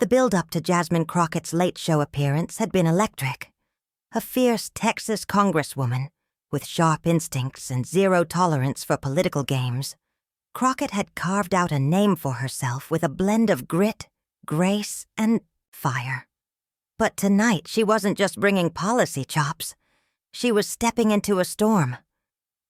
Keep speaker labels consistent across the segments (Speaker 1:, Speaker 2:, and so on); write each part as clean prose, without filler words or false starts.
Speaker 1: build-up to Jasmine Crockett's late show appearance had been electric. A fierce Texas Congresswoman, with sharp instincts and zero tolerance for political games, Crockett had carved out a name for herself with a blend of grit, grace, and fire. But tonight she wasn't just bringing policy chops. She was stepping into a storm.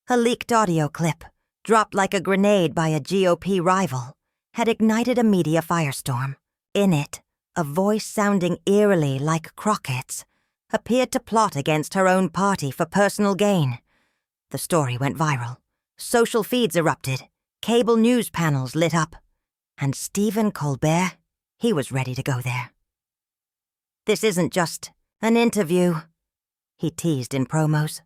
Speaker 1: A leaked audio clip, dropped like a grenade by a GOP rival, had ignited a media firestorm. In it, a voice sounding eerily like Crockett's appeared to plot against her own party for personal gain. The story went viral. Social feeds erupted. Cable news panels lit up. And Stephen Colbert, he was ready to go there. "This isn't just an interview," he teased in promos.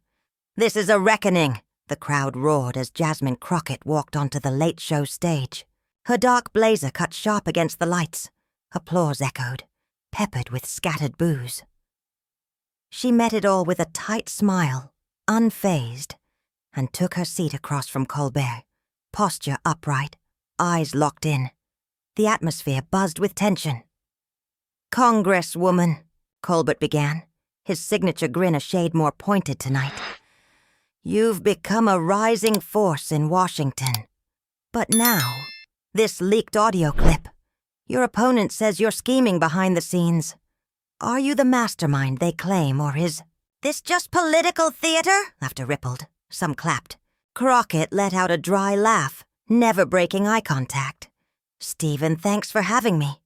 Speaker 1: "This is a reckoning," the crowd roared as Jasmine Crockett walked onto the late show stage. Her dark blazer cut sharp against the lights. Applause echoed, peppered with scattered boos. She met it all with a tight smile, unfazed, and took her seat across from Colbert, posture upright, eyes locked in. The atmosphere buzzed with tension. "Congresswoman," Colbert began, his signature grin a shade more pointed tonight. "You've become a rising force in Washington. But now, this leaked audio clip. Your opponent says you're scheming behind the scenes. Are you the mastermind they claim, or is this just political theater?" Laughter rippled. Some clapped. Crockett let out a dry laugh, never breaking eye contact. "Stephen, thanks for having me,"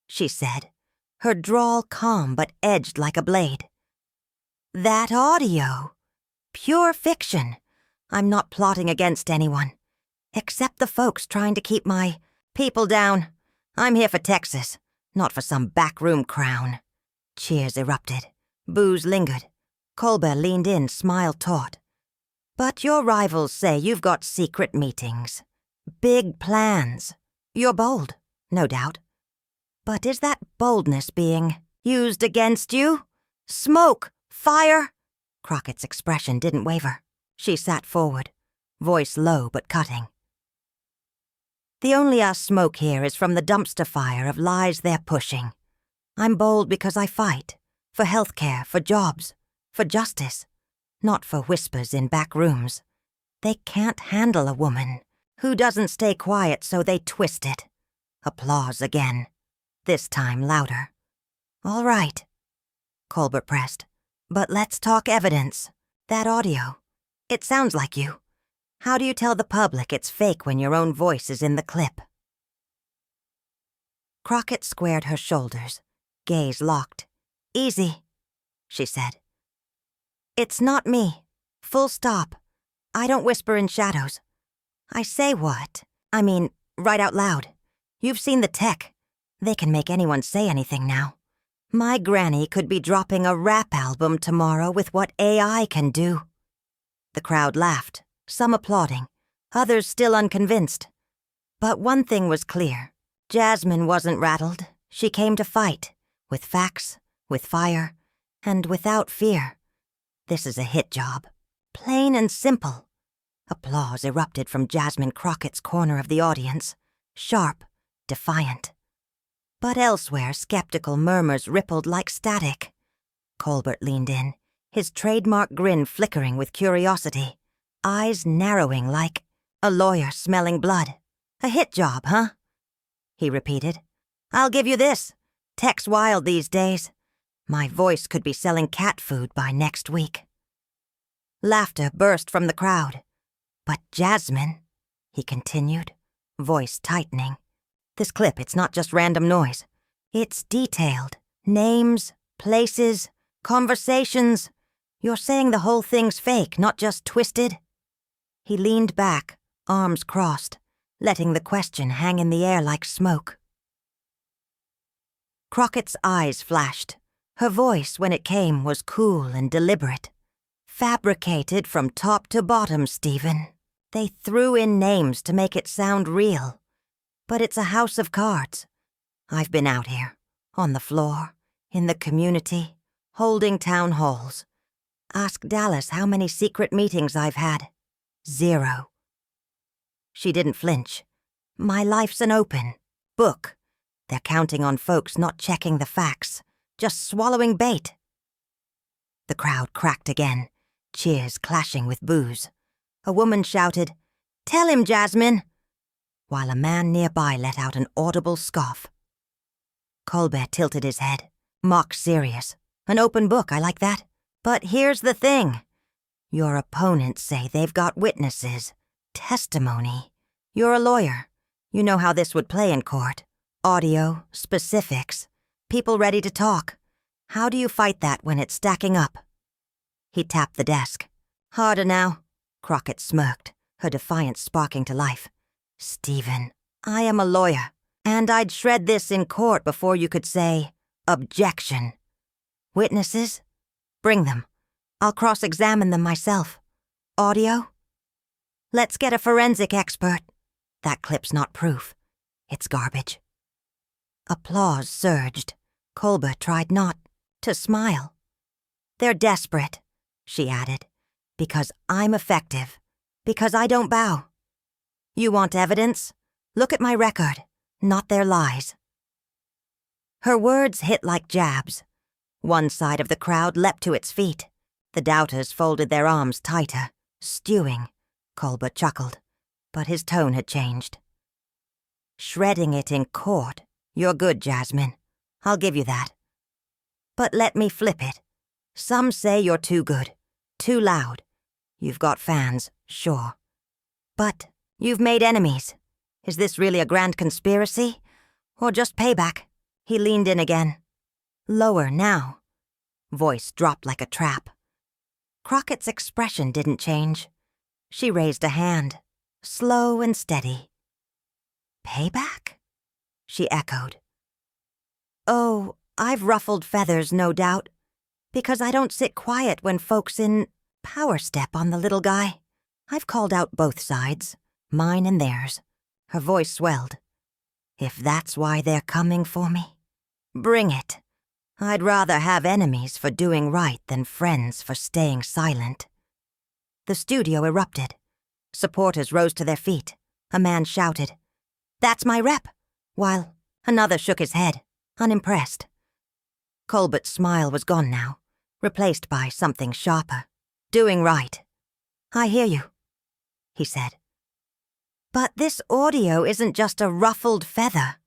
Speaker 1: she said, her drawl calm but edged like a blade. "That audio. Pure fiction. I'm not plotting against anyone, except the folks trying to keep my people down. I'm here for Texas, not for some backroom crown." Cheers erupted. Boos lingered. Colbert leaned in, smile taut. "But your rivals say you've got secret meetings. Big plans. You're bold, no doubt. But is that boldness being used against you? Smoke! Fire!" Crockett's expression didn't waver. She sat forward, voice low but cutting. "The only smoke here is from the dumpster fire of lies they're pushing. I'm bold because I fight. For healthcare, for jobs, for justice. Not for whispers in back rooms. They can't handle a woman who doesn't stay quiet, so they twist it." Applause again. This time louder. "All right," Colbert pressed. "But let's talk evidence. That audio. It sounds like you. How do you tell the public it's fake when your own voice is in the clip?" Crockett squared her shoulders, gaze locked. "Easy," she said. "It's not me. Full stop. I don't whisper in shadows. I say what? I mean, right out loud. You've seen the tech. They can make anyone say anything now. My granny could be dropping a rap album tomorrow with what AI can do." The crowd laughed, some applauding, others still unconvinced. But one thing was clear. Jasmine wasn't rattled. She came to fight, with facts, with fire, and without fear. This is a hit job. Plain and simple. Applause erupted from Jasmine Crockett's corner of the audience, sharp, defiant. But elsewhere, skeptical murmurs rippled like static. Colbert leaned in, his trademark grin flickering with curiosity, eyes narrowing like a lawyer smelling blood. "A hit job, huh?" he repeated. "I'll give you this. Tech's wild these days. My voice could be selling cat food by next week." Laughter burst from the crowd. "But Jasmine," he continued, voice tightening. "This clip, it's not just random noise. It's detailed. Names, places, conversations. You're saying the whole thing's fake, not just twisted?" He leaned back, arms crossed, letting the question hang in the air like smoke. Crockett's eyes flashed. Her voice, when it came, was cool and deliberate. "Fabricated from top to bottom, Stephen. They threw in names to make it sound real. But it's a house of cards. I've been out here, on the floor, in the community, holding town halls. Ask Dallas how many secret meetings I've had. 0. She didn't flinch. "My life's an open book. They're counting on folks not checking the facts, just swallowing bait. The crowd cracked again, cheers clashing with boos. A woman shouted, "Tell him, Jasmine!" while a man nearby let out an audible scoff. Colbert tilted his head, mock serious. "An open book, I like that. But here's the thing. Your opponents say they've got witnesses, testimony. You're a lawyer. You know how this would play in court. Audio, specifics, people ready to talk. How do you fight that when it's stacking up?" He tapped the desk. "Harder now." Crockett smirked, her defiance sparking to life. "Stephen, I am a lawyer, and I'd shred this in court before you could say, 'Objection.' Witnesses? Bring them. I'll cross-examine them myself. Audio? Let's get a forensic expert. That clip's not proof. It's garbage." Applause surged. Colbert tried not to smile. "They're desperate," she added, "because I'm effective, because I don't bow. You want evidence? Look at my record, not their lies." Her words hit like jabs. One side of the crowd leapt to its feet. The doubters folded their arms tighter, stewing. Colbert chuckled, but his tone had changed. "Shredding it in court. You're good, Jasmine. I'll give you that. But let me flip it. Some say you're too good, too loud. You've got fans, sure. But you've made enemies. Is this really a grand conspiracy? Or just payback?" He leaned in again. Lower now. Voice dropped like a trap. Crockett's expression didn't change. She raised a hand, slow and steady. "Payback?" she echoed. "Oh, I've ruffled feathers, no doubt, because I don't sit quiet when folks in power step on the little guy. I've called out both sides, mine and theirs." Her voice swelled. "If that's why they're coming for me, bring it. I'd rather have enemies for doing right than friends for staying silent." The studio erupted. Supporters rose to their feet. A man shouted, "That's my rep," while another shook his head, unimpressed. Colbert's smile was gone now, replaced by something sharper. "Doing right. I hear you," he said. "But this audio isn't just a ruffled feather.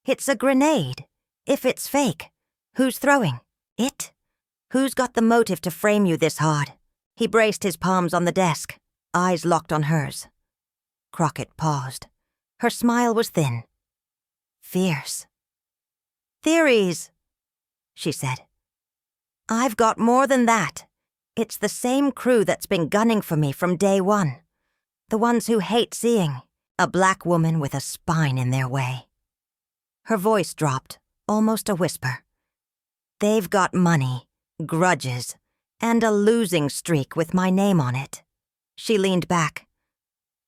Speaker 1: It's a grenade. If it's fake, who's throwing? It? Who's got the motive to frame you this hard?" He braced his palms on the desk, eyes locked on hers. Crockett paused. Her smile was thin, fierce. "Theories," she said. "I've got more than that. It's the same crew that's been gunning for me from day one. The ones who hate seeing a black woman with a spine in their way." Her voice dropped, almost a whisper. "They've got money, grudges, and a losing streak with my name on it." She leaned back.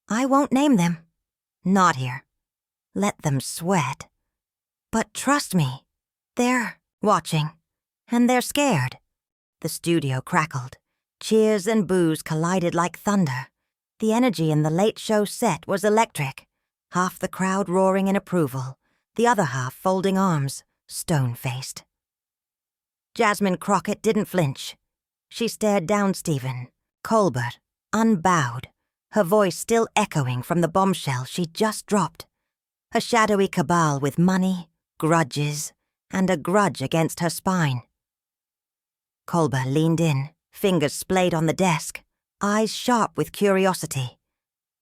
Speaker 1: "I won't name them. Not here. Let them sweat. But trust me, they're watching, and they're scared." The studio crackled. Cheers and boos collided like thunder. The energy in the late show set was electric, half the crowd roaring in approval, the other half folding arms, stone-faced. Jasmine Crockett didn't flinch. She stared down Stephen, Colbert, unbowed, her voice still echoing from the bombshell she'd just dropped. A shadowy cabal with money, grudges, and a grudge against her spine. Colbert leaned in, fingers splayed on the desk, eyes sharp with curiosity.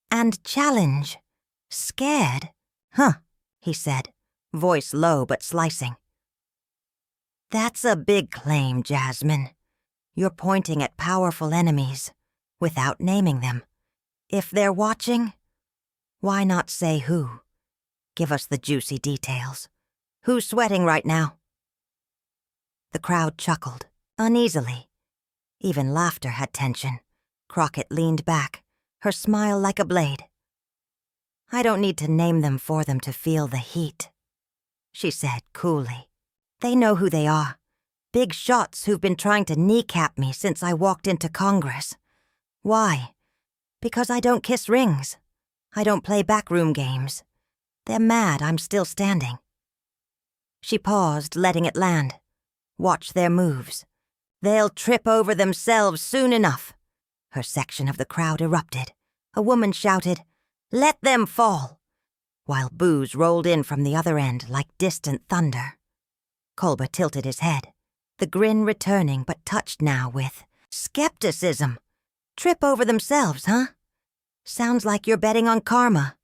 Speaker 1: "And challenge. Scared? Huh," he said, voice low but slicing. "That's a big claim, Jasmine. You're pointing at powerful enemies, without naming them. If they're watching, why not say who? Give us the juicy details. Who's sweating right now?" The crowd chuckled, uneasily. Even laughter had tension. Crockett leaned back, her smile like a blade. "I don't need to name them for them to feel the heat," she said coolly. "They know who they are. Big shots who've been trying to kneecap me since I walked into Congress. Why? Because I don't kiss rings. I don't play backroom games. They're mad I'm still standing." She paused, letting it land. Watch their moves. They'll trip over themselves soon enough. Her section of the crowd erupted. A woman shouted, "Let them fall!" while boos rolled in from the other end like distant thunder. Colbert tilted his head, the grin returning but touched now with skepticism. Trip over themselves, huh? Sounds like you're betting on karma.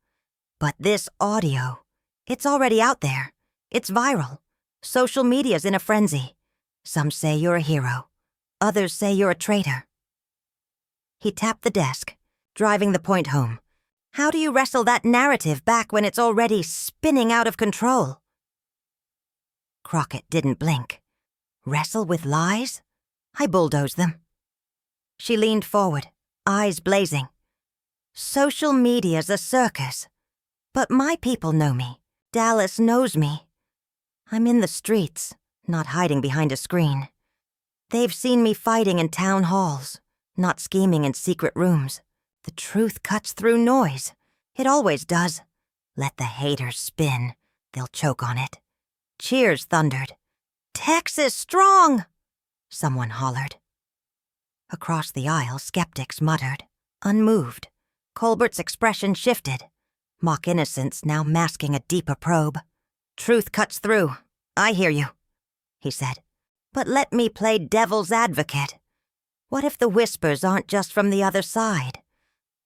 Speaker 1: But this audio, it's already out there. It's viral. Social media's in a frenzy. Some say you're a hero. Others say you're a traitor. He tapped the desk, driving the point home. How do you wrestle that narrative back when it's already spinning out of control? Crockett didn't blink. Wrestle with lies? I bulldozed them. She leaned forward, eyes blazing. Social media's a circus. But my people know me. Dallas knows me. I'm in the streets, not hiding behind a screen. They've seen me fighting in town halls, not scheming in secret rooms. The truth cuts through noise. It always does. Let the haters spin. They'll choke on it. Cheers thundered. "Texas strong!" someone hollered. Across the aisle, skeptics muttered, unmoved. Colbert's expression shifted, mock innocence now masking a deeper probe. "Truth cuts through. I hear you," he said. "But let me play devil's advocate. What if the whispers aren't just from the other side?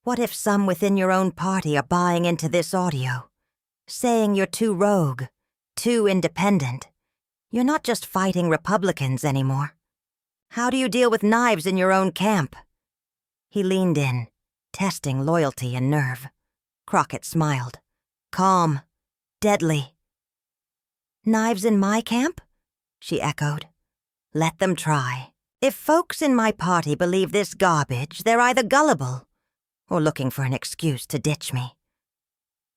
Speaker 1: What if some within your own party are buying into this audio, saying you're too rogue, too independent? You're not just fighting Republicans anymore. How do you deal with knives in your own camp?" He leaned in, testing loyalty and nerve. Crockett smiled. Calm. Deadly. "Knives in my camp?" she echoed. "Let them try. If folks in my party believe this garbage, they're either gullible or looking for an excuse to ditch me.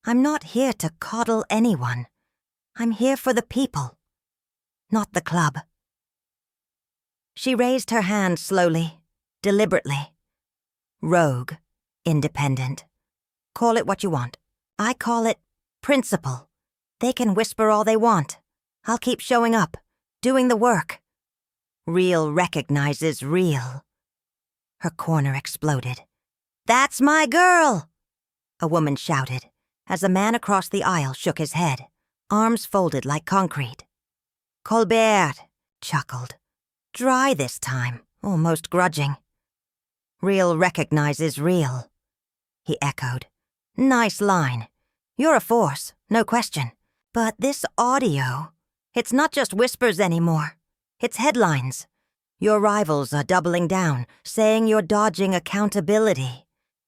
Speaker 1: I'm not here to coddle anyone. I'm here for the people, not the club." She raised her hand slowly, deliberately. Rogue, independent. Call it what you want. I call it principle. They can whisper all they want. I'll keep showing up, doing the work. Real recognizes real. Her corner exploded. "That's my girl!" a woman shouted, as a man across the aisle shook his head, arms folded like concrete. Colbert chuckled. Dry this time, almost grudging. "Real recognizes real," he echoed. "Nice line. You're a force, no question. But this audio, it's not just whispers anymore. It's headlines. Your rivals are doubling down, saying you're dodging accountability,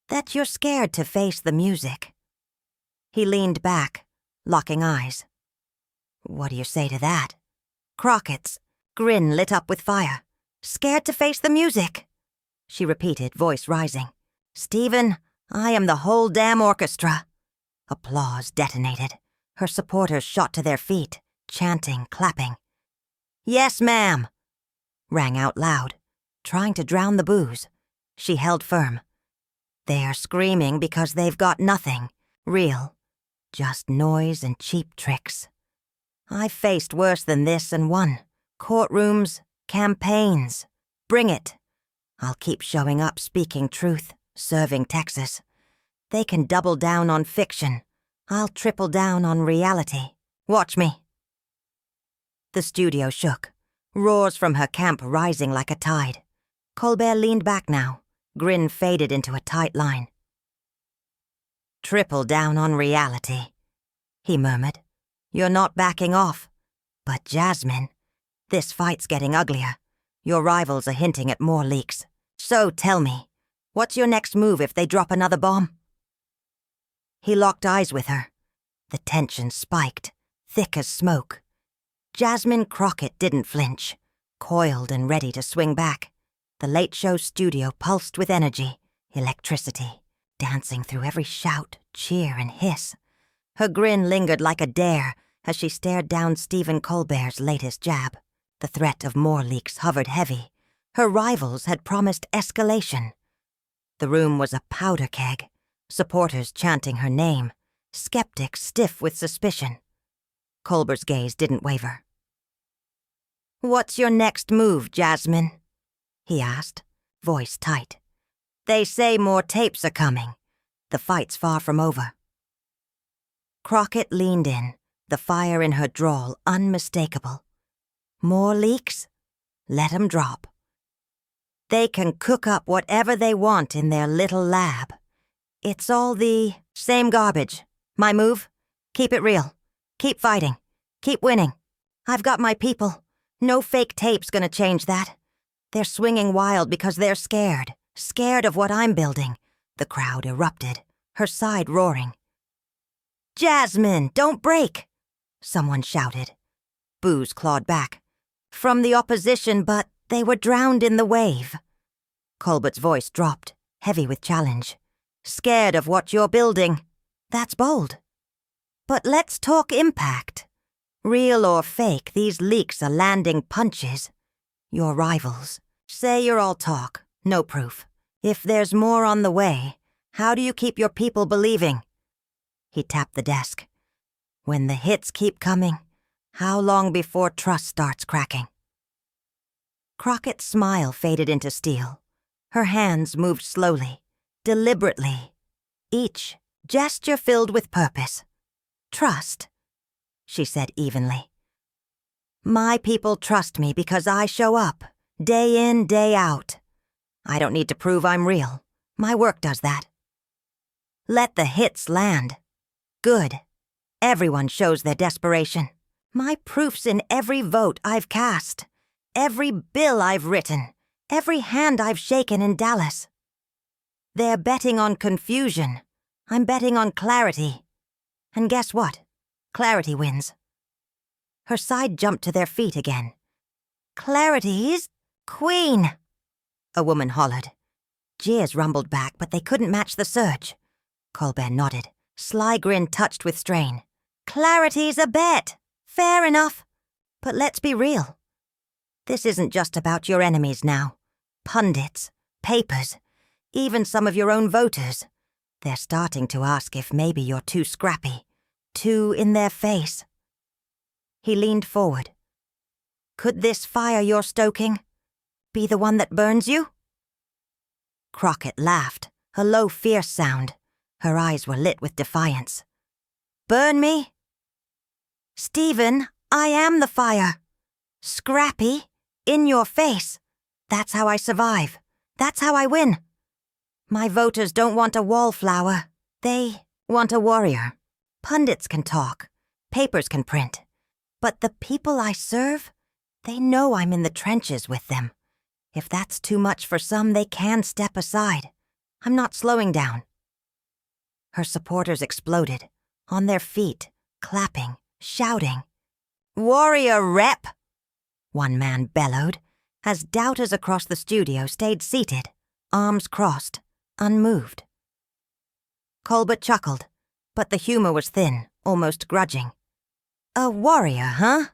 Speaker 1: that you're scared to face the music." He leaned back, locking eyes. "What do you say to that?" Crockett's grin lit up with fire. "Scared to face the music," she repeated, voice rising. "Stephen, I am the whole damn orchestra." Applause detonated. Her supporters shot to their feet, chanting, clapping. "Yes, ma'am," rang out loud, trying to drown the boos. She held firm. "They are screaming because they've got nothing real, just noise and cheap tricks. I've faced worse than this and won. Courtrooms, campaigns. Bring it. I'll keep showing up, speaking truth, serving Texas. They can double down on fiction. I'll triple down on reality. Watch me." The studio shook, roars from her camp rising like a tide. Colbert leaned back now, grin faded into a tight line. "Triple down on reality," he murmured. "You're not backing off. But Jasmine, this fight's getting uglier. Your rivals are hinting at more leaks. So tell me, what's your next move if they drop another bomb?" He locked eyes with her. The tension spiked, thick as smoke. Jasmine Crockett didn't flinch, coiled and ready to swing back. The late show studio pulsed with energy, electricity, dancing through every shout, cheer, and hiss. Her grin lingered like a dare as she stared down Stephen Colbert's latest jab. The threat of more leaks hovered heavy. Her rivals had promised escalation. The room was a powder keg, supporters chanting her name, skeptics stiff with suspicion. Colbert's gaze didn't waver. "What's your next move, Jasmine?" he asked, voice tight. "They say more tapes are coming. The fight's far from over." Crockett leaned in, the fire in her drawl unmistakable. "More leaks? Let 'em drop. They can cook up whatever they want in their little lab. It's all the same garbage. My move? Keep it real. Keep fighting. Keep winning. I've got my people. No fake tape's gonna change that. They're swinging wild because they're scared. Scared of what I'm building." The crowd erupted, her side roaring. "Jasmine, don't break!" someone shouted. Boos clawed back. From the opposition, but they were drowned in the wave. Colbert's voice dropped, heavy with challenge. "Scared of what you're building? That's bold. But let's talk impact. Real or fake, these leaks are landing punches. Your rivals. Say you're all talk, no proof. If there's more on the way, how do you keep your people believing?" He tapped the desk. "When the hits keep coming, how long before trust starts cracking?" Crockett's smile faded into steel. Her hands moved slowly, deliberately, each gesture filled with purpose. "Trust," she said evenly. "My people trust me because I show up, day in, day out. I don't need to prove I'm real. My work does that. Let the hits land. Good. Everyone shows their desperation. My proof's in every vote I've cast, every bill I've written, every hand I've shaken in Dallas. They're betting on confusion. I'm betting on clarity. And guess what? Clarity wins." Her side jumped to their feet again. "Clarity's queen," a woman hollered. Jeers rumbled back, but they couldn't match the surge. Colbert nodded, sly grin touched with strain. "Clarity's a bet. Fair enough. But let's be real. This isn't just about your enemies now. Pundits, papers, even some of your own voters. They're starting to ask if maybe you're too scrappy, too in their face." He leaned forward. "Could this fire you're stoking be the one that burns you?" Crockett laughed, a low, fierce sound. Her eyes were lit with defiance. "Burn me? Stephen, I am the fire. Scrappy, in your face. That's how I survive. That's how I win. My voters don't want a wallflower. They want a warrior. Pundits can talk. Papers can print. But the people I serve, they know I'm in the trenches with them. If that's too much for some, they can step aside. I'm not slowing down." Her supporters exploded, on their feet, clapping, shouting. "Warrior rep!" one man bellowed, as doubters across the studio stayed seated, arms crossed, unmoved. Colbert chuckled, but the humor was thin, almost grudging. "A warrior, huh?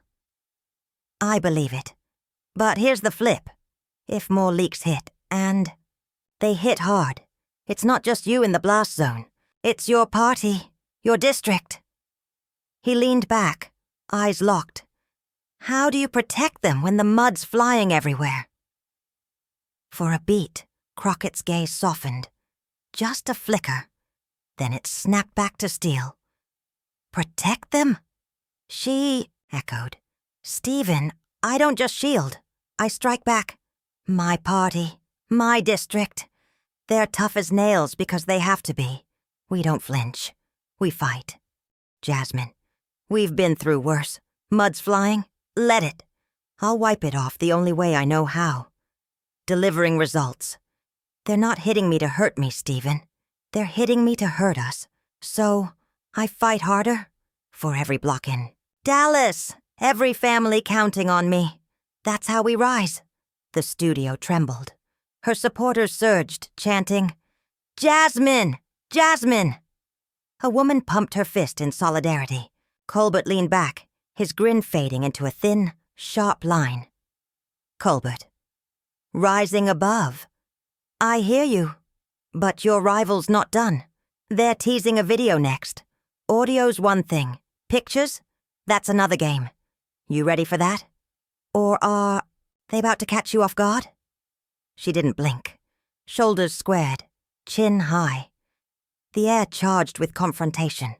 Speaker 1: I believe it. But here's the flip. If more leaks hit, and they hit hard, it's not just you in the blast zone. It's your party, your district." He leaned back, eyes locked. "How do you protect them when the mud's flying everywhere?" For a beat, Crockett's gaze softened. Just a flicker. Then it snapped back to steel. "Protect them?" She echoed. "Stephen, I don't just shield. I strike back. My party, my district. They're tough as nails because they have to be. We don't flinch. We fight. Jasmine, we've been through worse. Mud's flying? Let it. I'll wipe it off the only way I know how. Delivering results. They're not hitting me to hurt me, Stephen. They're hitting me to hurt us. So, I fight harder for every block in. Dallas! Every family counting on me. That's how we rise." The studio trembled. Her supporters surged, chanting, "Jasmine! Jasmine!" A woman pumped her fist in solidarity. Colbert leaned back, his grin fading into a thin, sharp line. Colbert. "Rising above. I hear you. But your rival's not done. They're teasing a video next. Audio's one thing. Pictures? That's another game. You ready for that? Or are they about to catch you off guard? She didn't blink. Shoulders squared, chin high. The air charged with confrontation.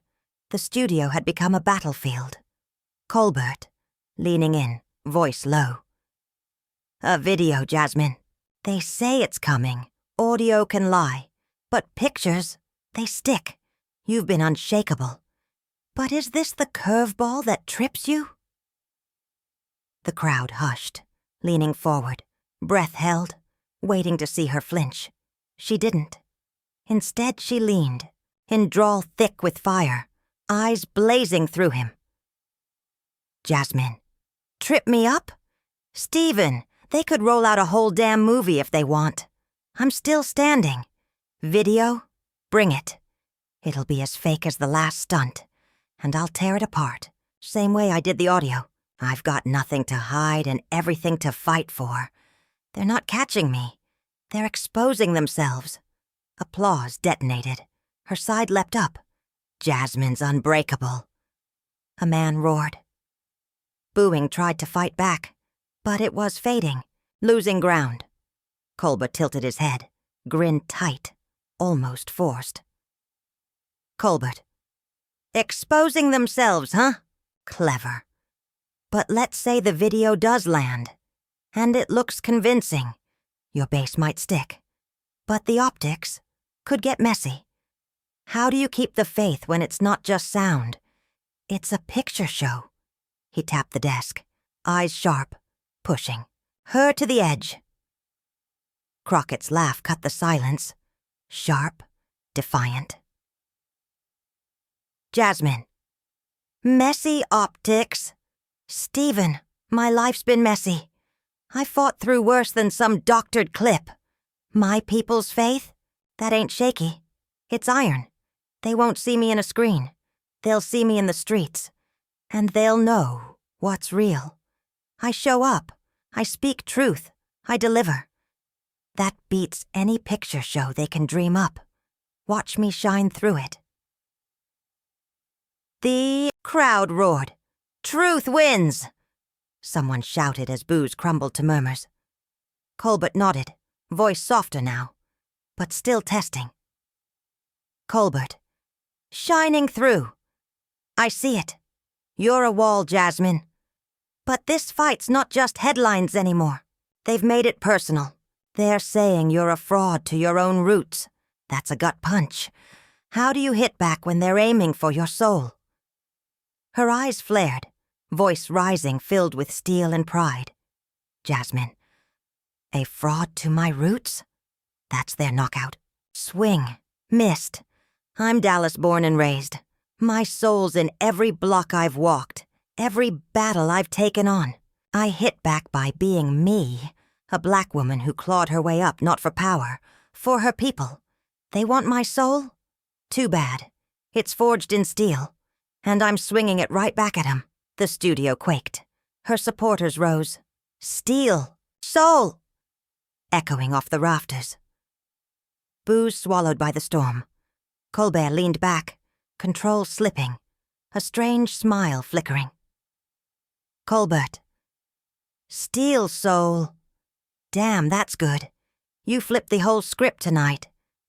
Speaker 1: The studio had become a battlefield. Colbert, leaning in, voice low. A video, Jasmine. They say it's coming. Audio can lie. But pictures, they stick. You've been unshakable. But is this the curveball that trips you? The crowd hushed, leaning forward, breath held, waiting to see her flinch. She didn't. Instead, she leaned, in drawl thick with fire, eyes blazing through him. Jasmine. Trip me up? Stephen, they could roll out a whole damn movie if they want. I'm still standing. Video? Bring it. It'll be as fake as the last stunt, and I'll tear it apart, same way I did the audio. I've got nothing to hide and everything to fight for. They're not catching me. They're exposing themselves. Applause detonated. Her side leapt up. Jasmine's unbreakable. A man roared. Booing tried to fight back, but it was fading, losing ground. Colbert tilted his head, grinned tight, almost forced. Colbert. Exposing themselves, huh? Clever. But let's say the video does land, and it looks convincing. Your base might stick, but the optics could get messy. How do you keep the faith when it's not just sound? It's a picture show. He tapped the desk, eyes sharp, pushing. Her to the edge. Crockett's laugh cut the silence, sharp, defiant. Jasmine. Messy optics. Stephen, my life's been messy. I fought through worse than some doctored clip. My people's faith? That ain't shaky. It's iron. They won't see me in a screen. They'll see me in the streets. And they'll know what's real. I show up. I speak truth. I deliver. That beats any picture show they can dream up. Watch me shine through it. The crowd roared. Truth wins! Someone shouted as boos crumbled to murmurs. Colbert nodded, voice softer now, but still testing. Colbert. Shining through. I see it. You're a wall, Jasmine. But this fight's not just headlines anymore. They've made it personal. They're saying you're a fraud to your own roots. That's a gut punch. How do you hit back when they're aiming for your soul? Her eyes flared, voice rising filled with steel and pride. Jasmine. A fraud to my roots? That's their knockout. Swing. Missed. I'm Dallas born and raised. My soul's in every block I've walked, every battle I've taken on. I hit back by being me, a black woman who clawed her way up not for power, for her people. They want my soul? Too bad. It's forged in steel, and I'm swinging it right back at 'em. The studio quaked. Her supporters rose. Steel! Soul! Echoing off the rafters. Boos swallowed by the storm. Colbert leaned back, control slipping, a strange smile flickering. Colbert. Steel, soul. Damn, that's good. You flipped the whole script tonight.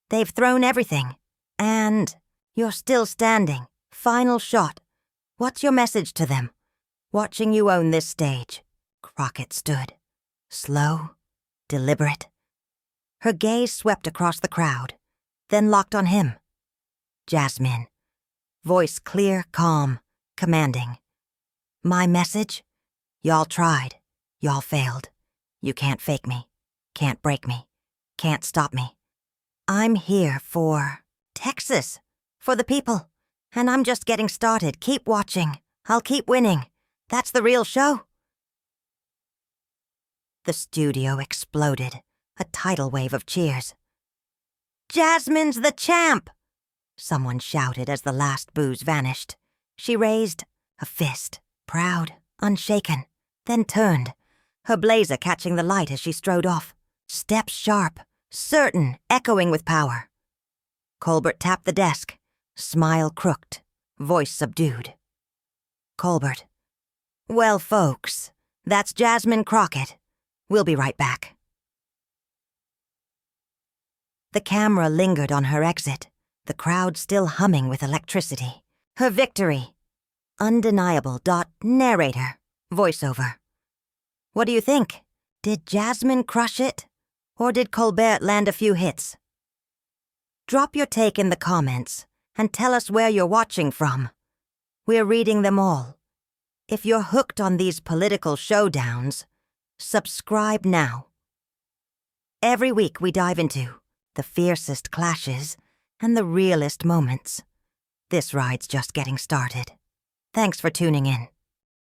Speaker 1: They've thrown everything. And you're still standing. Final shot. What's your message to them? Watching you own this stage. Crockett stood. Slow, deliberate. Her gaze swept across the crowd, then locked on him. Jasmine. Voice clear, calm, commanding. My message? Y'all tried. Y'all failed. You can't fake me. Can't break me. Can't stop me. I'm here for Texas. For the people. And I'm just getting started. Keep watching. I'll keep winning. That's the real show. The studio exploded, a tidal wave of cheers. Jasmine's the champ! Someone shouted as the last booze vanished. She raised a fist, proud, unshaken, then turned, her blazer catching the light as she strode off. Steps sharp, certain, echoing with power. Colbert tapped the desk, smile crooked, voice subdued. Colbert. Well, folks, that's Jasmine Crockett. We'll be right back. The camera lingered on her exit, the crowd still humming with electricity. Her victory. Undeniable. Narrator. Voiceover. What do you think? Did Jasmine crush it? Or did Colbert land a few hits? Drop your take in the comments and tell us where you're watching from. We're reading them all. If you're hooked on these political showdowns, subscribe now. Every week we dive into the fiercest clashes and the realest moments. This ride's just getting started. Thanks for tuning in.